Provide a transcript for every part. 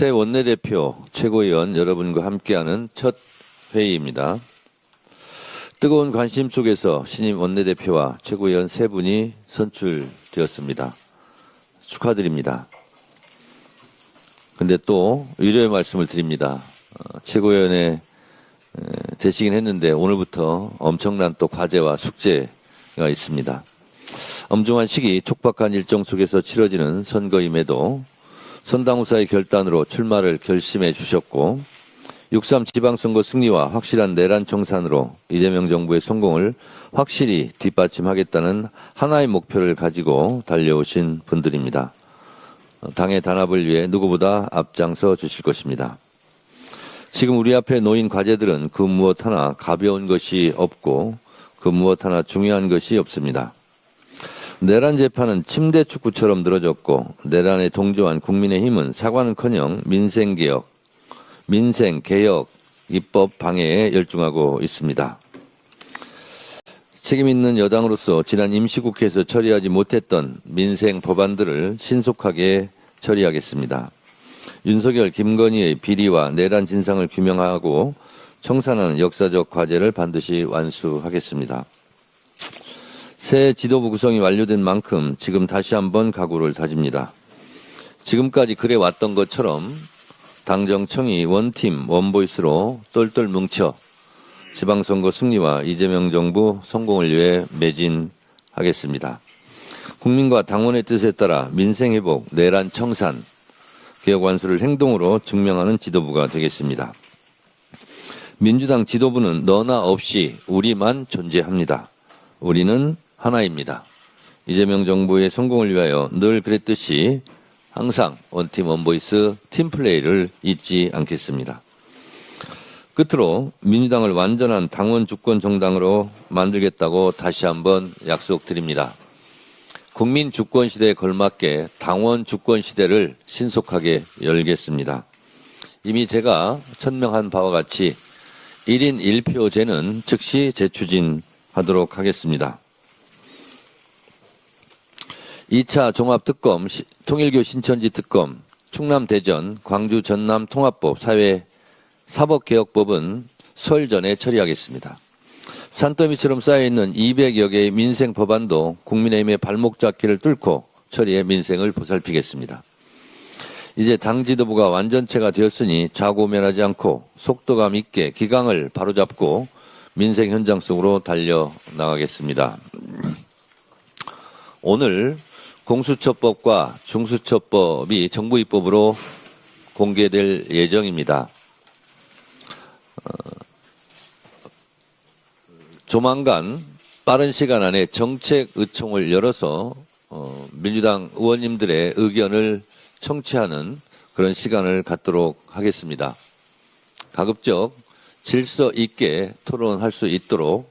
새 원내대표 최고위원 여러분과 함께하는 첫 회의입니다. 뜨거운 관심 속에서 신임 원내대표와 최고위원 세 분이 선출되었습니다. 축하드립니다. 근데 또 위로의 말씀을 드립니다. 최고위원에 되시긴 했는데 오늘부터 엄청난 또 과제와 숙제가 있습니다. 엄중한 시기 촉박한 일정 속에서 치러지는 선거임에도 선당후사의 결단으로 출마를 결심해 주셨고 6.3 지방선거 승리와 확실한 내란 청산으로 이재명 정부의 성공을 확실히 뒷받침하겠다는 하나의 목표를 가지고 달려오신 분들입니다. 당의 단합을 위해 누구보다 앞장서 주실 것입니다. 지금 우리 앞에 놓인 과제들은 그 무엇 하나 가벼운 것이 없고 그 무엇 하나 중요한 것이 없습니다. 내란 재판은 침대 축구처럼 늘어졌고 내란에 동조한 국민의힘은 사과는커녕 민생개혁, 입법 방해에 열중하고 있습니다. 책임 있는 여당으로서 지난 임시국회에서 처리하지 못했던 민생 법안들을 신속하게 처리하겠습니다. 윤석열, 김건희의 비리와 내란 진상을 규명하고 청산하는 역사적 과제를 반드시 완수하겠습니다. 새 지도부 구성이 완료된 만큼 지금 다시 한번 각오를 다집니다. 지금까지 그래왔던 것처럼 당정청이 원팀, 원보이스로 똘똘 뭉쳐 지방선거 승리와 이재명 정부 성공을 위해 매진하겠습니다. 국민과 당원의 뜻에 따라 민생회복, 내란 청산, 개혁 완수를 행동으로 증명하는 지도부가 되겠습니다. 민주당 지도부는 너나 없이 우리만 존재합니다. 우리는 하나입니다. 이재명 정부의 성공을 위하여 늘 그랬듯이 항상 원팀 원보이스 팀플레이를 잊지 않겠습니다. 끝으로 민주당을 완전한 당원 주권 정당으로 만들겠다고 다시 한번 약속드립니다. 국민 주권 시대에 걸맞게 당원 주권 시대를 신속하게 열겠습니다. 이미 제가 천명한 바와 같이 1인 1표제는 즉시 재추진하도록 하겠습니다. 2차 종합특검, 통일교 신천지 특검, 충남 대전, 광주 전남 통합법, 사법개혁법은 설 전에 처리하겠습니다. 산더미처럼 쌓여있는 200여 개의 민생 법안도 국민의힘의 발목 잡기를 뚫고 처리해 민생을 보살피겠습니다. 이제 당 지도부가 완전체가 되었으니 좌고면하지 않고 속도감 있게 기강을 바로잡고 민생 현장 속으로 달려나가겠습니다. 오늘 공수처법과 중수처법이 정부 입법으로 공개될 예정입니다. 조만간 빠른 시간 안에 정책 의총을 열어서 민주당 의원님들의 의견을 청취하는 그런 시간을 갖도록 하겠습니다. 가급적 질서 있게 토론할 수 있도록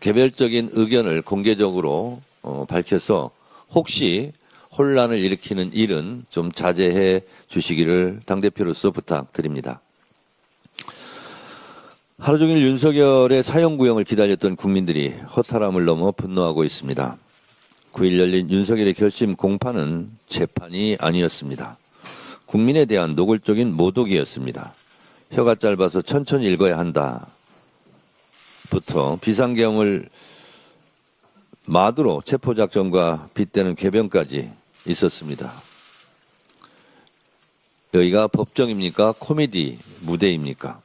개별적인 의견을 공개적으로 밝혀서 혹시 혼란을 일으키는 일은 좀 자제해 주시기를 당대표로서 부탁드립니다. 하루 종일 윤석열의 사형구형을 기다렸던 국민들이 허탈함을 넘어 분노하고 있습니다. 9일 열린 윤석열의 결심 공판은 재판이 아니었습니다. 국민에 대한 노골적인 모독이었습니다. 혀가 짧아서 천천히 읽어야 한다. 부터 비상계엄을 마두로 체포작전과 빗대는 궤변까지 있었습니다. 여기가 법정입니까? 코미디 무대입니까?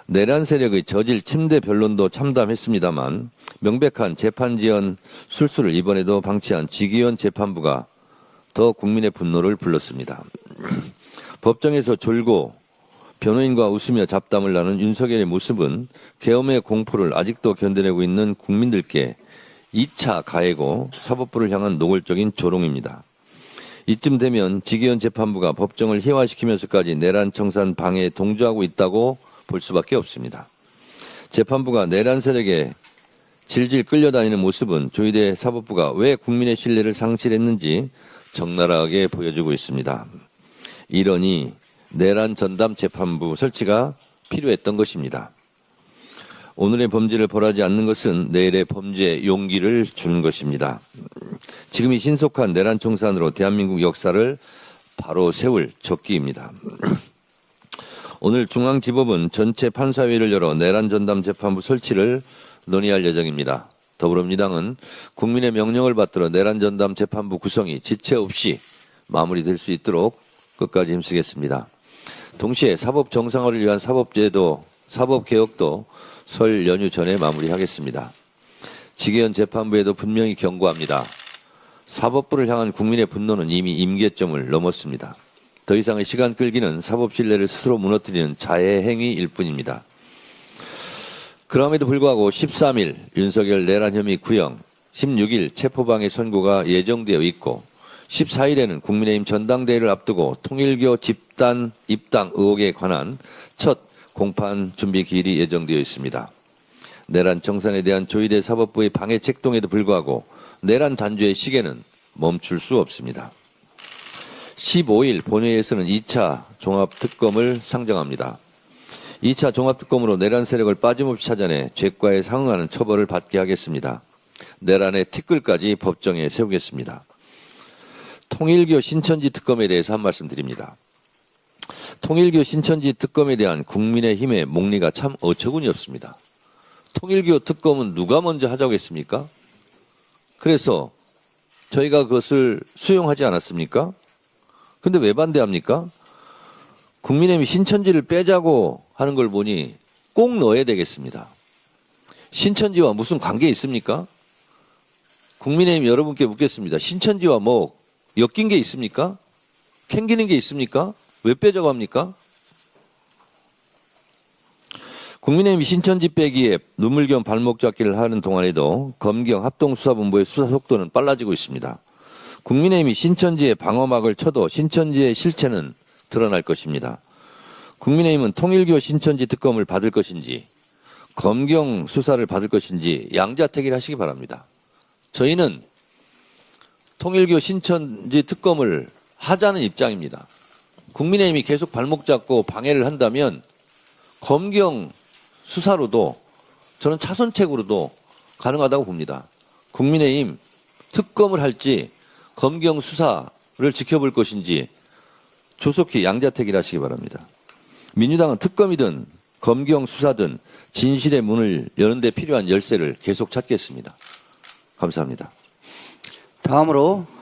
내란 세력의 저질 침대 변론도 참담했습니다만 명백한 재판 지연 술수를 이번에도 방치한 지기현 재판부가 더 국민의 분노를 불렀습니다. 법정에서 졸고 변호인과 웃으며 잡담을 나눈 윤석열의 모습은 계엄의 공포를 아직도 견뎌내고 있는 국민들께 2차 가해고 사법부를 향한 노골적인 조롱입니다. 이쯤 되면 지기현 재판부가 법정을 희화시키면서까지 내란 청산 방해에 동조하고 있다고 볼 수밖에 없습니다. 재판부가 내란 세력에 질질 끌려다니는 모습은 조희대 사법부가 왜 국민의 신뢰를 상실했는지 적나라하게 보여주고 있습니다. 이러니 내란 전담 재판부 설치가 필요했던 것입니다. 오늘의 범죄를 벌하지 않는 것은 내일의 범죄 용기를 주는 것입니다. 지금이 신속한 내란 청산으로 대한민국 역사를 바로 세울 적기입니다. 오늘 중앙지법은 전체 판사회의를 열어 내란 전담 재판부 설치를 논의할 예정입니다. 더불어민주당은 국민의 명령을 받들어 내란 전담 재판부 구성이 지체 없이 마무리될 수 있도록 끝까지 힘쓰겠습니다. 동시에 사법 정상화를 위한 사법개혁도 설 연휴 전에 마무리하겠습니다. 지계현 재판부에도 분명히 경고합니다. 사법부를 향한 국민의 분노는 이미 임계점을 넘었습니다. 더 이상의 시간 끌기는 사법 신뢰를 스스로 무너뜨리는 자해 행위일 뿐입니다. 그럼에도 불구하고 13일 윤석열 내란 혐의 구형, 16일 체포방해 선고가 예정되어 있고 14일에는 국민의힘 전당대회를 앞두고 통일교 집단 입당 의혹에 관한 첫 공판 준비 기일이 예정되어 있습니다. 내란 청산에 대한 조희대 사법부의 방해 책동에도 불구하고 내란 단죄의 시계는 멈출 수 없습니다. 15일 본회의에서는 2차 종합특검을 상정합니다. 2차 종합특검으로 내란 세력을 빠짐없이 찾아내 죄과에 상응하는 처벌을 받게 하겠습니다. 내란의 티끌까지 법정에 세우겠습니다. 통일교 신천지 특검에 대해서 한 말씀 드립니다. 통일교 신천지 특검에 대한 국민의힘의 목리가 참 어처구니 없습니다. 통일교 특검은 누가 먼저 하자고 했습니까? 그래서 저희가 그것을 수용하지 않았습니까? 근데 왜 반대합니까? 국민의힘이 신천지를 빼자고 하는 걸 보니 꼭 넣어야 되겠습니다. 신천지와 무슨 관계 있습니까? 국민의힘 여러분께 묻겠습니다. 신천지와 뭐 엮인 게 있습니까? 캥기는 게 있습니까? 왜 빼자고 합니까? 국민의힘이 신천지 빼기에 눈물겸 발목 잡기를 하는 동안에도 검경 합동수사본부의 수사 속도는 빨라지고 있습니다. 국민의힘이 신천지의 방어막을 쳐도 신천지의 실체는 드러날 것입니다. 국민의힘은 통일교 신천지 특검을 받을 것인지 검경 수사를 받을 것인지 양자택일 하시기 바랍니다. 저희는 통일교 신천지 특검을 하자는 입장입니다. 국민의힘이 계속 발목 잡고 방해를 한다면 검경 수사로도 저는 차선책으로도 가능하다고 봅니다. 국민의힘 특검을 할지 검경 수사를 지켜볼 것인지 조속히 양자택일 하시기 바랍니다. 민주당은 특검이든 검경 수사든 진실의 문을 여는 데 필요한 열쇠를 계속 찾겠습니다. 감사합니다. 다음으로